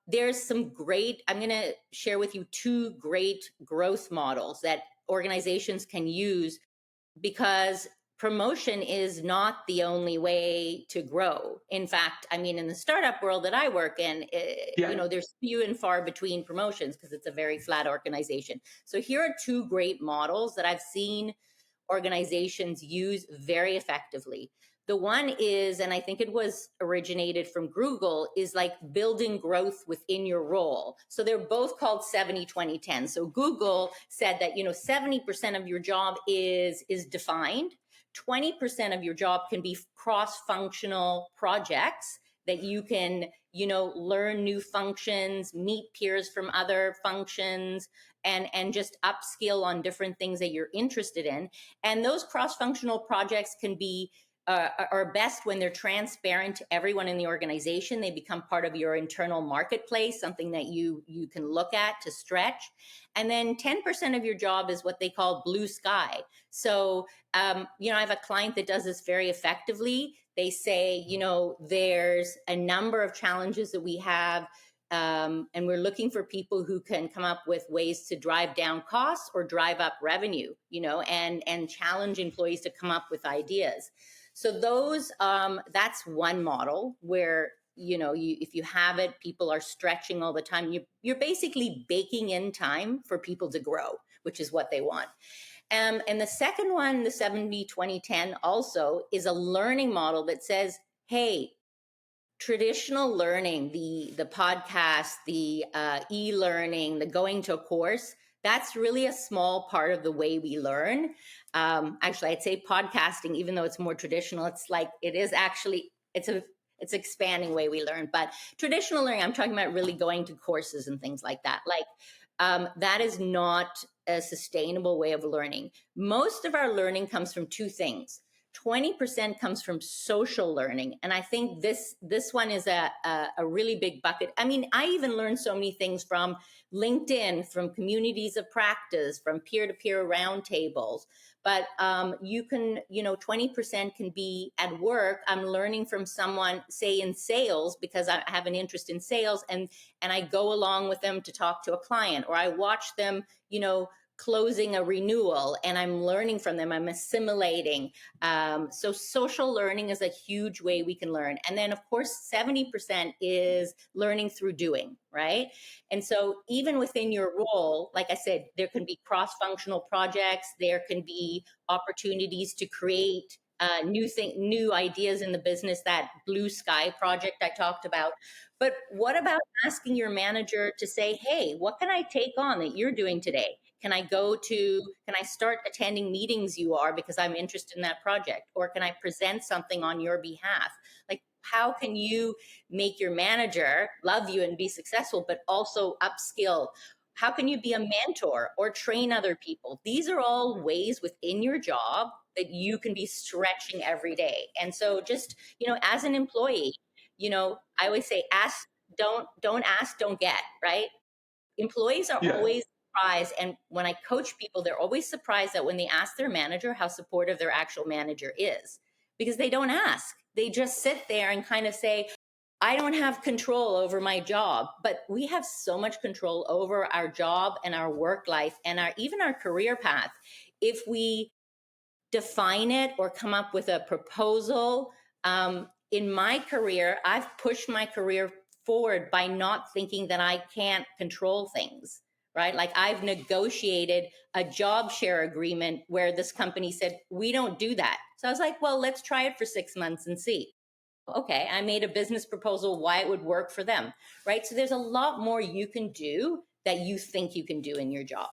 There's some great, I'm going to share with you two great growth models that organizations can use, because promotion is not the only way to grow. In fact, I mean, in the startup world that I work in, Yeah. there's few and far between promotions because it's a very flat organization. So here are two great models that I've seen organizations use very effectively. The one is, and I think it was originated from Google, is like building growth within your role. So they're both called 70-20-10. So Google said that, 70% of your job is defined. 20% of your job can be cross-functional projects that you can, learn new functions, meet peers from other functions, and just upskill on different things that you're interested in. And those cross-functional projects can be are best when they're transparent to everyone in the organization. They become part of your internal marketplace, something that you can look at to stretch. And then 10% of your job is what they call blue sky. So, I have a client that does this very effectively. They say, there's a number of challenges that we have, and we're looking for people who can come up with ways to drive down costs or drive up revenue, and challenge employees to come up with ideas. So that's one model where, if you have it, people are stretching all the time. You're basically baking in time for people to grow, which is what they want. And the second one, the 70-20-10, also is a learning model that says, hey, traditional learning, the podcast, the e-learning, the going to a course, that's really a small part of the way we learn. Actually, I'd say podcasting, even though it's more traditional, it's expanding way we learn. But traditional learning, I'm talking about really going to courses and things like that. That is not a sustainable way of learning. Most of our learning comes from two things. 20% comes from social learning. And I think this one is a really big bucket. I mean, I even learned so many things from LinkedIn, from communities of practice, from peer-to-peer roundtables. But you can, 20% can be at work. I'm learning from someone, say in sales, because I have an interest in sales, and I go along with them to talk to a client, or I watch them, closing a renewal, and I'm learning from them, I'm assimilating. So social learning is a huge way we can learn. And then of course, 70% is learning through doing, right? And so even within your role, like I said, there can be cross-functional projects, there can be opportunities to create new ideas in the business, that blue sky project I talked about. But what about asking your manager to say, hey, what can I take on that you're doing today? Can I start attending meetings you are, because I'm interested in that project? Or can I present something on your behalf? Like, how can you make your manager love you and be successful, but also upskill? How can you be a mentor or train other people? These are all ways within your job that you can be stretching every day. And so just, as an employee, I always say, don't ask, don't get, right? Employees are Yeah. always surprised. And when I coach people, they're always surprised that when they ask their manager how supportive their actual manager is, because they don't ask. They just sit there and kind of say, I don't have control over my job. But we have so much control over our job and our work life and even our career path. If we define it or come up with a proposal. In my career, I've pushed my career forward by not thinking that I can't control things, right? Like I've negotiated a job share agreement where this company said, we don't do that. So I was like, well, let's try it for 6 months and see. Okay, I made a business proposal why it would work for them, right? So there's a lot more you can do that you think you can do in your job.